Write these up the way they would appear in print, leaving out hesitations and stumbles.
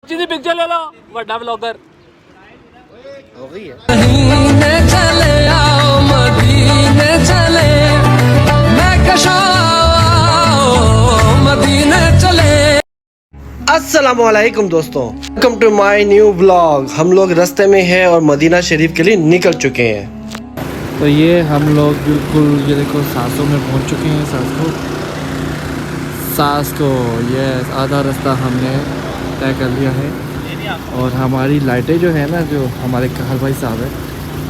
चीज़ picture ले लो वड्डा blogger हो गई है। मदीने चले आओ मदीने चले मैं मदीने चले। अस्सलामुअलैकुम दोस्तों, welcome to my new vlog. हम लोग रास्ते में हैं और मदीना शरीफ के लिए निकल चुके हैं। तो ये हम लोग बिल्कुल ये देखो सासों में पहुंच चुके हैं। सास को ये आधा रास्ता हमने तय कर लिया है और हमारी लाइटें जो है ना, जो हमारे कहल भाई साहब है,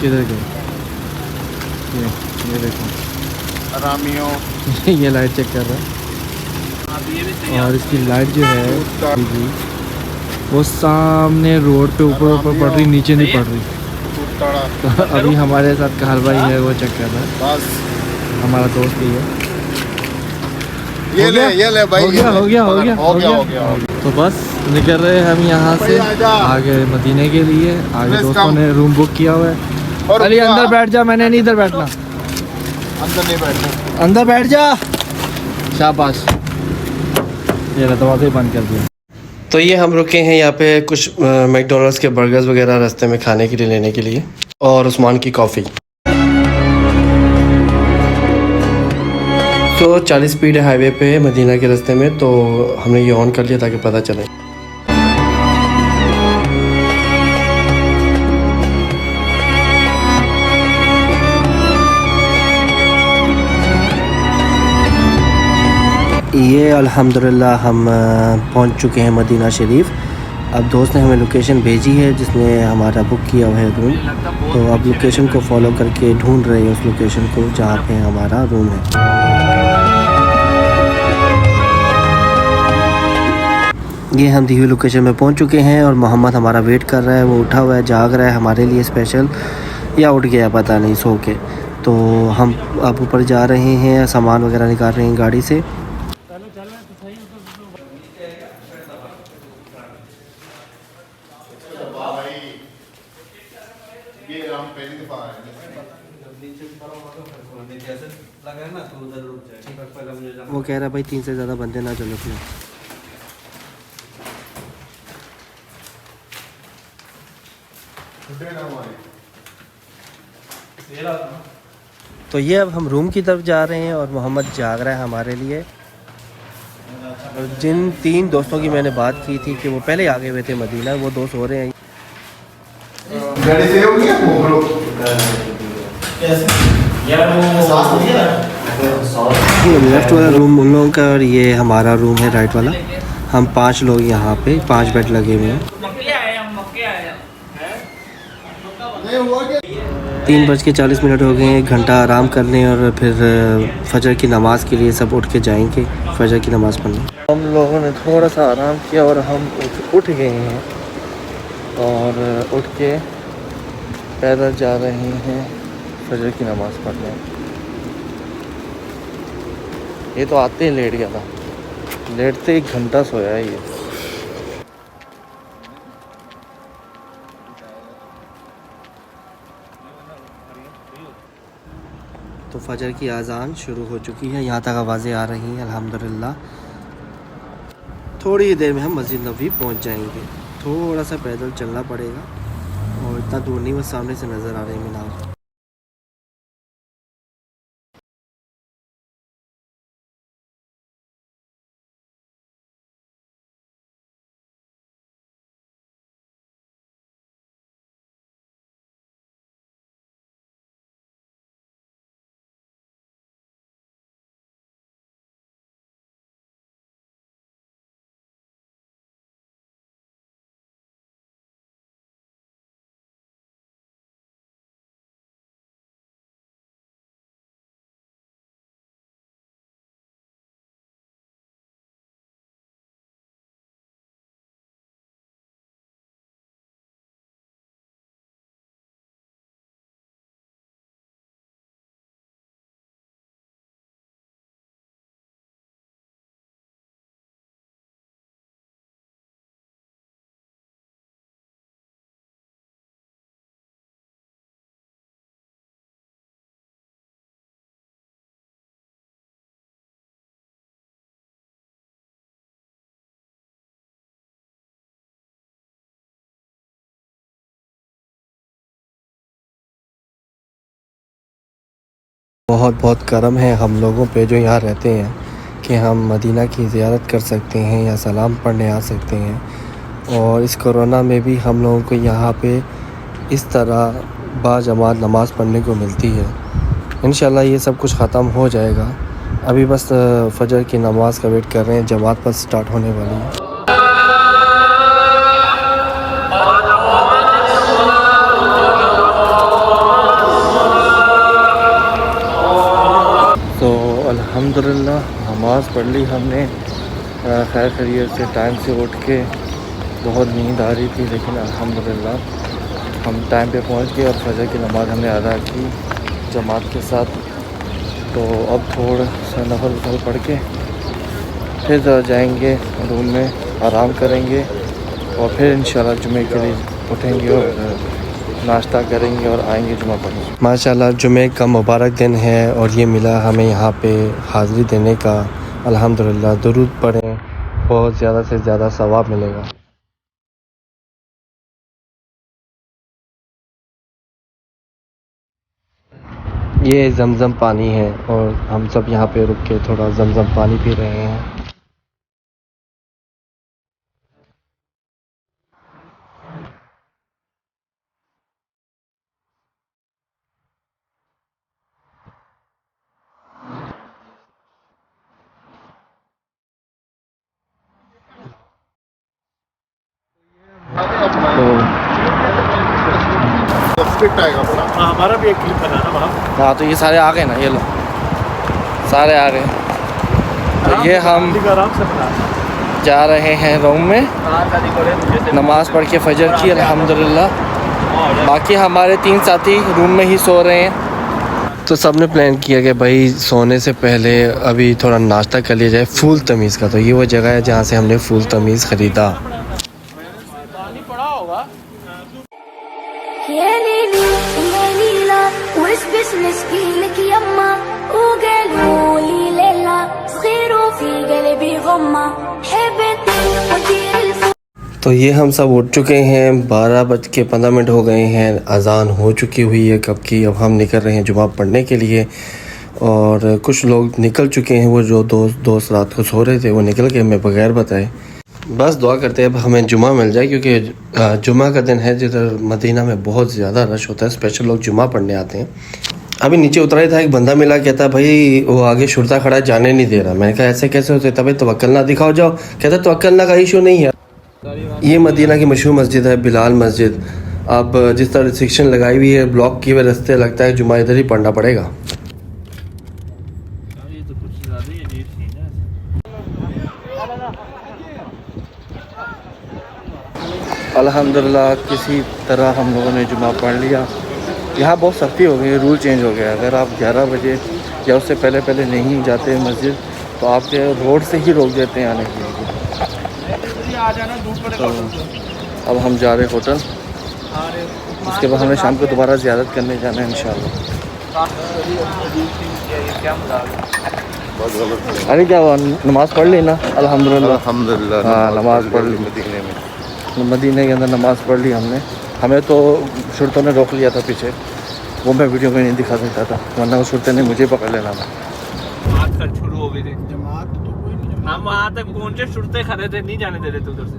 किधर गए? ये देखो आरामियों ये लाइट चेक कर रहा है और इसकी लाइट जो है वो सामने रोड पे ऊपर ऊपर पड़ रही, नीचे नहीं पड़ रही। तो अभी हमारे साथ कहल भाई है, वो चेक कर रहा है। बस हमारा दोस्त ही है। ये ले भाई, हो गया। तो बस निकल रहे हैं हम यहाँ से आगे मदीने के लिए। आगे दोस्तों ने रूम बुक किया हुआ है। अली अंदर बैठ जा, मैंने नहीं इधर बैठना। अंदर नहीं बैठना, अंदर बैठ जा, शाबाश। ये दरवाजे बंद कर दिया। तो ये हम रुके हैं यहाँ पे कुछ मैकडोनल्ड्स के बर्गर्स वगैरह रास्ते में खाने के लिए लेने के लिए, और उस्मान की कॉफ़ी। तो 40 स्पीड हाईवे पे है मदीना के रास्ते में, तो हमने ये ऑन कर लिया ताकि पता चले। ये अल्हम्दुलिल्लाह हम पहुंच चुके हैं मदीना शरीफ। अब दोस्त ने हमें लोकेशन भेजी है जिसने हमारा बुक किया हुआ है रूम, तो अब लोकेशन को फॉलो करके ढूंढ रहे हैं उस लोकेशन को जहाँ पे हमारा रूम है। ये हम दी हुई लोकेशन में पहुंच चुके हैं और मोहम्मद हमारा वेट कर रहा है। वो उठा हुआ है, जाग रहा है हमारे लिए स्पेशल, या उठ गया पता नहीं सो के। तो हम अब ऊपर जा रहे हैं, सामान वगैरह निकाल रहे हैं गाड़ी से। वो कह रहा है भाई 3 से ज़्यादा बंदे ना चलो अपने। तो ये अब हम रूम की तरफ जा रहे हैं और मोहम्मद जाग रहा है हमारे लिए। और जिन 3 दोस्तों की मैंने बात की थी कि वो पहले आगे हुए थे मदीना, वो दोस्त हो रहे हैं। गाड़ी से हो गया वो लोग ये लेफ्ट वाला रूम उन लोगों का और ये हमारा रूम है राइट वाला। हम 5 लोग यहाँ पे, 5 बेड लगे हुए हैं। 3:40 हो गए हैं। 1 घंटा आराम करने और फिर फजर की नमाज़ के लिए सब उठ के जाएंगे फजर की नमाज़ पढ़ने। हम लोगों ने थोड़ा सा आराम किया और हम उठ गए हैं और उठ के पैदल जा रहे हैं फजर की नमाज़ पढ़ने। ये तो आते ही लेट गया था, लेटते 1 घंटा सोया है ये। तो फजर की आज़ान शुरू हो चुकी है, यहाँ तक आवाज़ें आ रही हैं अल्हम्दुलिल्लाह। थोड़ी ही देर में हम मस्जिद नबवी पहुँच जाएंगे। थोड़ा सा पैदल चलना पड़ेगा और इतना दूर नहीं, बस सामने से नज़र आ रही है मीनार। बहुत बहुत करम है हम लोगों पे जो यहाँ रहते हैं कि हम मदीना की ज़ियारत कर सकते हैं या सलाम पढ़ने आ सकते हैं। और इस कोरोना में भी हम लोगों को यहाँ पे इस तरह बाजमात नमाज़ पढ़ने को मिलती है। इंशाल्लाह ये सब कुछ ख़त्म हो जाएगा। अभी बस फजर की नमाज़ का वेट कर रहे हैं, जमात बस स्टार्ट होने वाली है। तो अल्हम्दुलिल्लाह नमाज़ पढ़ ली हमने खैर खैरियत से, टाइम से उठ के। बहुत नींद आ रही थी लेकिन अल्हम्दुलिल्लाह हम टाइम पे पहुंच गए और फजर की नमाज़ हमने अदा की जमात के साथ। तो अब थोड़ा सा नफल पढ़ के फिर जाएंगे रूम में, आराम करेंगे और फिर इंशाल्लाह जुमे के लिए उठेंगे और नाश्ता करेंगे और आएंगे जुमा पढ़ने। माशाल्लाह जुमे का मुबारक दिन है और ये मिला हमें यहाँ पे हाज़िरी देने का। अल्हम्दुलिल्लाह दुरूद पढ़ें, बहुत ज़्यादा से ज़्यादा सवाब मिलेगा। ये जमज़म पानी है और हम सब यहाँ पे रुक के थोड़ा जमज़म पानी पी रहे हैं। तो फिट आएगा अपना। हमारा भी एक क्लिप बनाना वहाँ। हाँ तो ये सारे आ गए ना, ये लो सारे आ गए। तो ये हम आराम से बना। जा रहे हैं रूम में नमाज़ पढ़ के फजर की अल्हम्दुलिल्लाह। बाकी हमारे 3 साथी रूम में ही सो रहे हैं। तो सबने प्लान किया कि भाई सोने से पहले अभी थोड़ा नाश्ता कर लिया जाए फूल तमीज़ का। तो ये वो जगह है जहाँ से हमने फूल तमीज़ ख़रीदा। तो ये हम सब उठ चुके हैं, 12:15 हो गए हैं, अज़ान हो चुकी हुई है कब की। अब हम निकल रहे हैं जुमा पढ़ने के लिए और कुछ लोग निकल चुके हैं। वो जो दोस्त रात को सो रहे थे वो निकल गए हमें बगैर बताए। बस दुआ करते हैं अब हमें जुमा मिल जाए, क्योंकि जुमा का दिन है जिधर मदीना में बहुत ज़्यादा रश होता है। स्पेशल लोग जुमा पढ़ने आते हैं। अभी नीचे उतरा ही था, एक बंदा मिला, कहता भाई वो आगे शुरता खड़ा जाने नहीं दे रहा। मैंने कहा ऐसे कैसे होते, तभी तवक्कल ना दिखाओ जाओ। कहता तवक्कल ना का इशू नहीं है। ये मदीना की मशहूर मस्जिद है बिलाल मस्जिद। अब जिस तरह रिस्ट्रिक्शन लगाई हुई है, ब्लॉक किए हुए रास्ते, लगता है जुमा इधर ही पढ़ना पड़ेगा। अल्हम्दुलिल्लाह किसी तरह हम लोगों ने जुमा पढ़ लिया। यहाँ बहुत सख्ती हो गई, रूल चेंज हो गया। अगर आप 11 बजे या उससे पहले नहीं जाते मस्जिद तो आपके रोड से ही रोक देते हैं आने के लिए। तो अब हम जा रहे होटल, उसके बाद हमें शाम को दोबारा ज़ियारत करने जाना है इंशाल्लाह। अरे क्या हुआ, नमाज़ पढ़ ली ना? अल्हम्दुलिल्लाह हाँ नमाज़ पढ़ ली। मदीने के अंदर नमाज़ पढ़ ली हमने। हमें तो शुरतों ने रोक लिया था पीछे, वो मैं वीडियो में नहीं दिखा सकता था, वरना वो शुरते ने मुझे पकड़ लेना था। जमात शुरू हो गई थी। जमात तो कोई नहीं, हम वहाँ तक पहुँचे, शुरते खड़े थे, नहीं जाने दे रहे थे उधर से।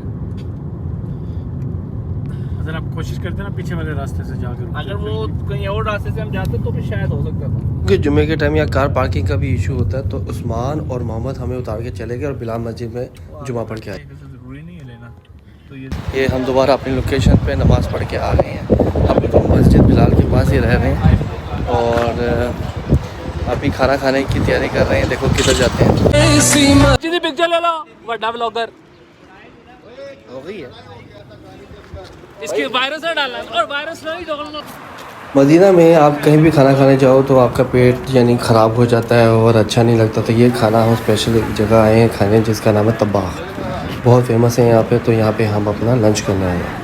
अगर आप कोशिश करते ना पीछे वाले रास्ते से जाकर, अगर वो कहीं और रास्ते से हम जाते तो फिर शायद हो सकता था। क्योंकि जुमे के टाइम या कार पार्किंग का भी इशू होता है। तो उस्मान और मोहम्मद हमें उतार के चले गए और बिलाल मस्जिद में जुमा पढ़ के आए। जरूरी नहीं है लेना। तो ये हम दोबारा अपनी लोकेशन पे नमाज़ पढ़ के आ गए हैं। हम तो मस्जिद बिलाल के पास ही रह रहे हैं और अभी खाना खाने की तैयारी कर रहे हैं। देखो किधर जाते हैं। सीधी पिक्चर ले लो, बड़ा ब्लॉगर हो गई है, इसकी वायरस है डालना और वायरस नहीं डालना। मदीना में आप कहीं भी खाना खाने जाओ तो आपका पेट यानी ख़राब हो जाता है और अच्छा नहीं लगता। तो ये खाना हम स्पेशल एक जगह आए हैं खाने जिसका नाम है तब्बाख, बहुत फेमस है यहाँ पे। तो यहाँ पे हम अपना लंच करने आए हैं।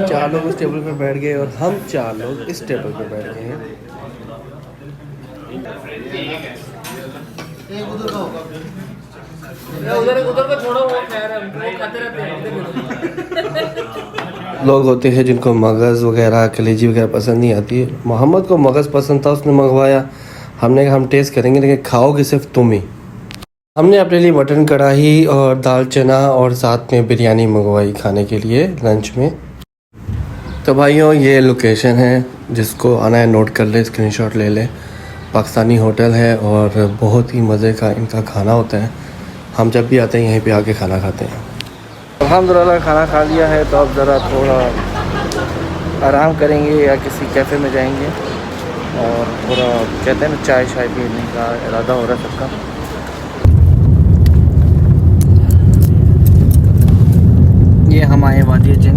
4 लोग उस टेबल पे बैठ गए और हम 4 लोग इस टेबल पे बैठ गए हैं। उधर उधर को छोड़ो, वो खैर है, वो खाते रहते हैं। लोग होते हैं जिनको मगज़ वगैरह कलेजी वगैरह पसंद नहीं आती है। मोहम्मद को मगज़ पसंद था, उसने मंगवाया। हमने कहा हम टेस्ट करेंगे, लेकिन खाओगे सिर्फ तुम ही। हमने अपने लिए मटन कढ़ाई और दाल चना और साथ में बिरयानी मंगवाई खाने के लिए लंच में। तो भाइयों ये लोकेशन है, जिसको आना है नोट कर ले, स्क्रीनशॉट ले ले। पाकिस्तानी होटल है और बहुत ही मज़े का इनका खाना होता है। हम जब भी आते हैं यहीं पे आके खाना खाते हैं। अल्हम्दुलिल्लाह खाना खा लिया है, तो अब ज़रा थोड़ा आराम करेंगे या किसी कैफ़े में जाएंगे और थोड़ा कहते हैं ना चाय शाय पीने का इरादा हो रहा है सबका। ये हम आए वादी जिन।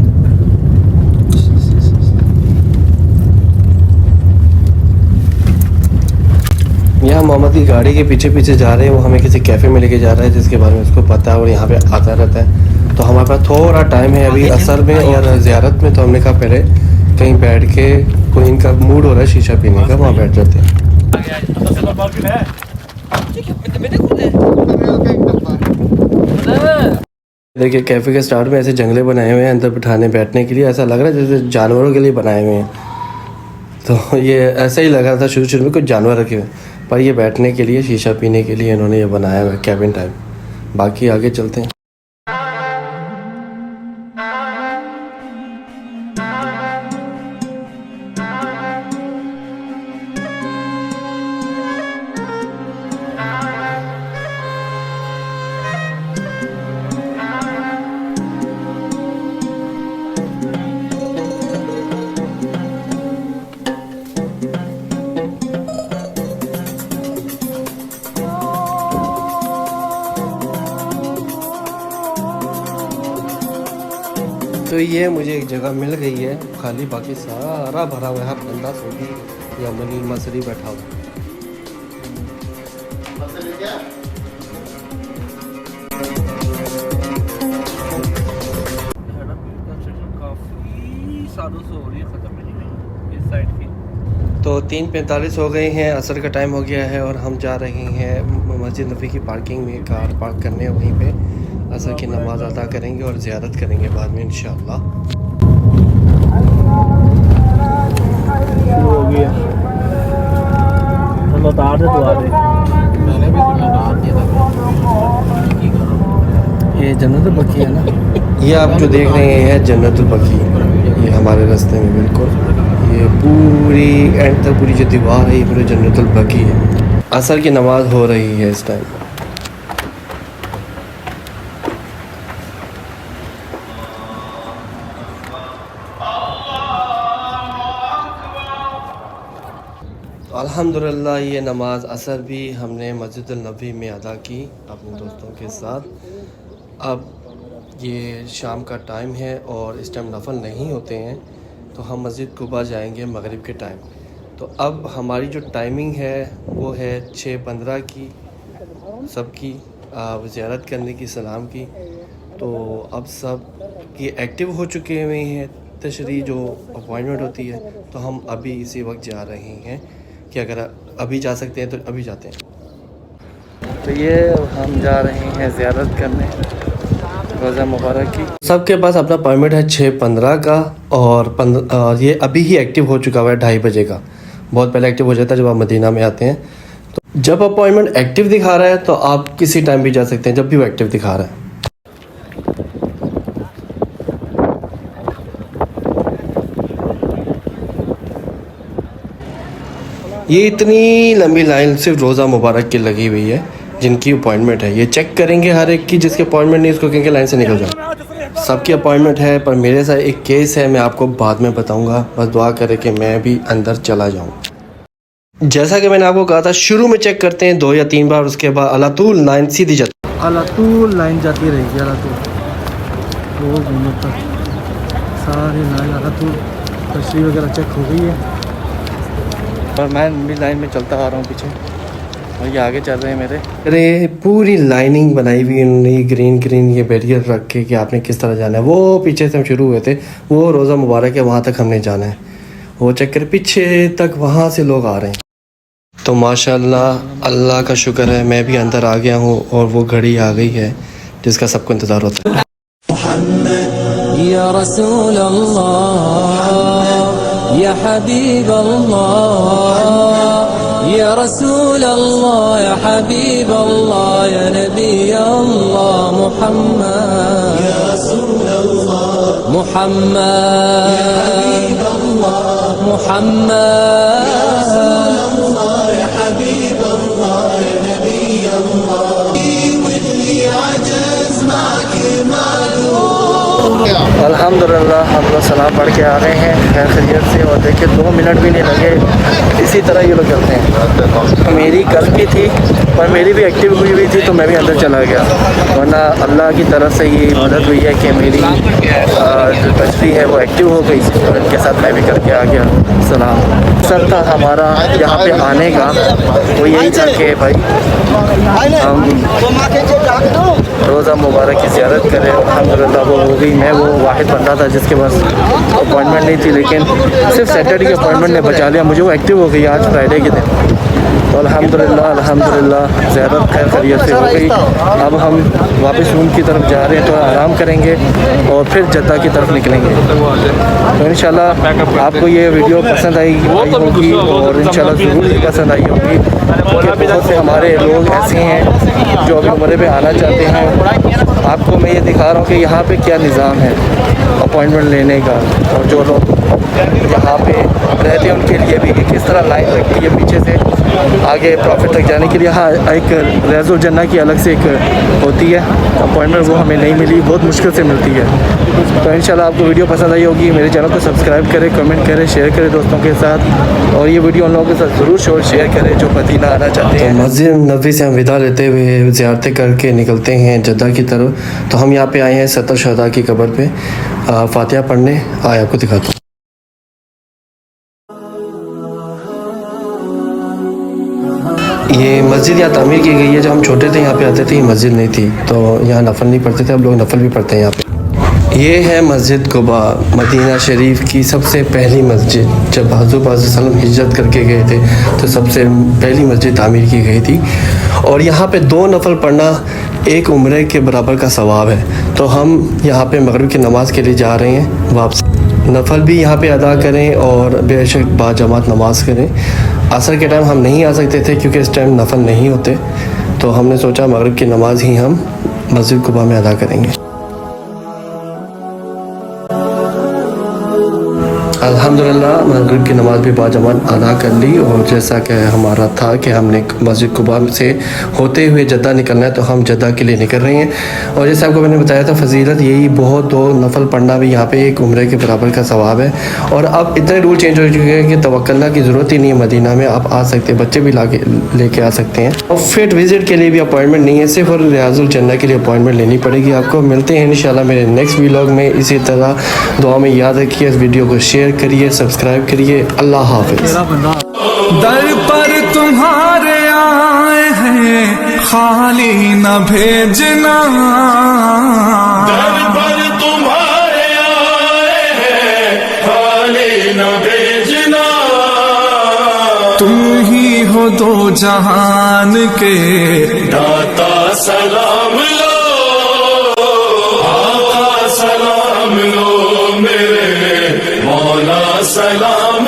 यहाँ मोहम्मद की गाड़ी के पीछे पीछे जा रहे हैं, वो हमें किसी कैफ़े में लेके जा रहा है जिसके बारे में उसको पता है और यहाँ पे आता रहता है। तो हमारे पास थोड़ा टाइम है अभी असर में और ज़ियारत में, तो हमने कहा पहले कहीं बैठ के, कोई इनका मूड हो रहा है शीशा पीने का, वहाँ बैठ जाते हैं। देखिए कैफ़े के स्टार्ट में ऐसे जंगले बनाए हुए हैं अंदर बिठाने बैठने के लिए, ऐसा लग रहा है जैसे जानवरों के लिए बनाए हुए हैं। तो ये ऐसा ही लग रहा था शुरू में कुछ जानवर रखे हुए, पर ये बैठने के लिए, शीशा पीने के लिए इन्होंने ये बनाया हुआ है कैबिन टाइप। बाकी आगे चलते हैं। तो ये मुझे एक जगह मिल गई है खाली, बाकी सारा भरा हुआ है। बंदा सऊदी या मनी मसरी बैठा हुआ है। तो 3:45 हो गए हैं, असर का टाइम हो गया है और हम जा रहे हैं मस्जिद नबी की पार्किंग में कार पार्क करने। वहीं पे असर की नमाज़ अदा करेंगे और ज़ियारत करेंगे बाद में इंशाअल्लाह। शुरू हो गया, हम बता दे दुआ दे। ये जन्नतुल बकी है ना, ये आप जो देख रहे हैं जन्नतुल बकी, ये हमारे रास्ते में बिल्कुल, ये पूरी एंड तक पूरी जो दीवार है ये पूरी जन्नतुल बकी है। असर की नमाज़ हो रही है इस टाइम। अल्हम्दुलिल्लाह ये नमाज़ असर भी हमने मस्जिद नबी में अदा की अपने दोस्तों के साथ। अब ये शाम का टाइम है और इस टाइम नफल नहीं होते हैं, तो हम मस्जिद कुबा जाएंगे मगरिब के टाइम। तो अब हमारी जो टाइमिंग है वो है 6:15 की, सबकी ज़ियारत करने की, सलाम की। तो अब सब ये एक्टिव हो चुके हुए हैं, तशरीह जो अपॉइंटमेंट होती है, तो हम अभी इसी वक्त जा रहे हैं कि अगर अभी जा सकते हैं तो अभी जाते हैं। तो ये हम जा रहे हैं ज़ियारत करने रोज़ा मुबारक की। सबके पास अपना परमिट है 6:15 का और ये अभी ही एक्टिव हो चुका हुआ है 2:30 बजे का। बहुत पहले एक्टिव हो जाता है जब आप मदीना में आते हैं। तो जब अपॉइंटमेंट एक्टिव दिखा रहा है तो आप किसी टाइम भी जा सकते हैं, जब भी वो एक्टिव दिखा रहा है। ये इतनी लंबी लाइन सिर्फ रोज़ा मुबारक की लगी हुई है जिनकी अपॉइंटमेंट है। ये चेक करेंगे हर एक की, जिसके अपॉइंटमेंट नहीं उसको कहेंगे लाइन से निकल जाओ। सबकी अपॉइंटमेंट है, पर मेरे साथ एक केस है, मैं आपको बाद में बताऊंगा। बस दुआ करें कि मैं भी अंदर चला जाऊं। जैसा कि मैंने आपको कहा था, शुरू में चेक करते हैं 2 या 3 बार, उसके बाद अलातूल लाइन सीधी जाती है। अलातूल लाइन जाती रहेगी, अलातूल रोज़ मिनट तक सारी लाइन अलातूल। तशरीह वगैरह चेक हो गई है और मैं भी लाइन में चलता आ रहा हूँ पीछे, और ये आगे चल रहे हैं मेरे। अरे पूरी लाइनिंग बनाई हुई उन्होंने, ग्रीन ये बैरियर रख के कि आपने किस तरह जाना है। वो पीछे से हम शुरू हुए थे, वो रोज़ा मुबारक है, वहाँ तक हमने जाना है। वो चक्कर पीछे तक वहाँ से लोग आ रहे हैं। तो माशाल्लाह अल्लाह का शुक्र है मैं भी अंदर आ गया हूँ और वो घड़ी आ गई है जिसका सबको इंतज़ार होता है। या रसूल अल्लाह या हबीब अल्लाह या रसूल अल्लाह या हबीब अल्लाह या नबी अल्लाह मुहम्मद या रसूल अल्लाह मुहम्मद या हबीब अल्लाह मुहम्मद या रसूल अल्लाह या हबीब अल्लाह या नबी अल्लाह वली अजज माक मालूम। अल्हम्दुलिल्लाह हम लोग सलाम पढ़ के आ गए हैं खैर खैरियत से और देखिए 2 मिनट भी नहीं लगे। इसी तरह ये लोग करते हैं। मेरी गलती थी पर मेरी भी एक्टिव हुई थी तो मैं भी अंदर चला गया, वरना अल्लाह की तरफ से ये मदद हुई है कि मेरी जो बचती है वो एक्टिव हो गई और इनके साथ मैं भी करके आ गया। सलाम सर था हमारा यहाँ पे आने का वो यही था कि भाई हम रोज़ा मुबारक की ज़ियारत करें। अल्हम्दुलिल्लाह वो हो गई। मैं वो वाहिद बंदा था जिसके पास अपॉइंटमेंट नहीं थी, लेकिन सिर्फ सैटरडे की अपॉइंटमेंट ने बचा लिया मुझे। वो एक्टिव हो गई आज फ्राइडे के दिन। तो अल्हम्दुलिल्लाह ज़ियारत खैर खैरियत से हो गई। अब हम वापस रूम की तरफ जा रहे हैं, थोड़ा आराम करेंगे और फिर जद्दा की तरफ निकलेंगे। तो इंशाल्लाह आपको ये वीडियो पसंद आई होगी और इंशाल्लाह ज़रूर ही पसंद आई होगी, क्योंकि बहुत से हमारे लोग ऐसे हैं जो अभी उम्रे पे आना चाहते हैं। आपको मैं ये दिखा रहा हूँ कि यहाँ पे क्या निज़ाम है अपॉइंटमेंट लेने का, और जो लोग यहाँ पे रहते हैं उनके लिए भी किस तरह लाइन लगती है पीछे से आगे प्रॉफिट तक जाने के लिए। हाँ, एक रियाजुल जन्नह की अलग से एक होती है अपॉइंटमेंट, वो हमें नहीं मिली, बहुत मुश्किल से मिलती है। तो इंशाल्लाह आपको वीडियो पसंद आई होगी। मेरे चैनल को सब्सक्राइब करें, कमेंट करें, शेयर करें दोस्तों के साथ, और ये वीडियो उन लोगों के साथ ज़रूर शेयर करें जो मदीना आना चाहते हैं। मस्जिद नबवी से हम विदा लेते हुए ज़ियारतें करके निकलते हैं जद्दा की तरफ। तो हम यहाँ पे आए हैं 70 शहदा की कब्र पे फातिहा पढ़ने। आए आपको दिखाता हूँ। ये मस्जिद यहाँ तामीर की गई है। जब हम छोटे थे यहाँ पे आते थे, ये मस्जिद नहीं थी, तो यहाँ नफल नहीं पढ़ते थे। अब लोग नफल भी पढ़ते हैं यहाँ पे। ये है मस्जिद कुबा, मदीना शरीफ की सबसे पहली मस्जिद। जब हज़रत वसल्लम हिजरत करके गए थे तो सबसे पहली मस्जिद तामीर की गई थी। और यहाँ पे 2 नफल पढ़ना एक उम्रे के बराबर का सवाब है। तो हम यहाँ पे मगरिब की नमाज़ के लिए जा रहे हैं वापस। नफल भी यहाँ पे अदा करें और बेशक बाजमात नमाज़ करें। असर के टाइम हम नहीं आ सकते थे क्योंकि इस टाइम नफल नहीं होते, तो हमने सोचा मगरिब की नमाज़ ही हम मस्जिद कुबा में अदा करेंगे। अल्हम्दुलिल्लाह मगरिब की नमाज़ भी बाजमात अदा कर ली, और जैसा कि हमारा था कि हमने मस्जिद कुबा से होते हुए जद्दा निकलना है, तो हम जद्दा के लिए निकल रहे हैं। और जैसे आपको मैंने बताया था फजीलत यही बहुत, 2 नफल पढ़ना भी यहाँ पे एक उम्रे के बराबर का सवाब है। और अब इतने रूल चेंज हो चुके हैं कि तवक्कुल की ज़रूरत ही नहीं है। मदीना में आप आ सकते हैं, बच्चे भी लेके आ सकते हैं। और फिट विज़िट के लिए भी अपॉइंटमेंट नहीं है, सिर्फ और रियाजुल जन्नह के लिए अपॉइंटमेंट लेनी पड़ेगी आपको। मिलते हैं इंशाल्लाह मेरे नेक्स्ट व्लॉग में। इसी तरह दुआ में याद रखिए, इस वीडियो को शेयर करिए, सब्सक्राइब करिए। अल्लाह हाफिज़। दर पर तुम्हारे आए हैं खाली न भेजना, दर पर तुम्हारे आए हैं खाली न भेजना। तुम ही हो 2 जहान के दाता, सलाम लो आका, सलाम लो मेरे मौला, सलाम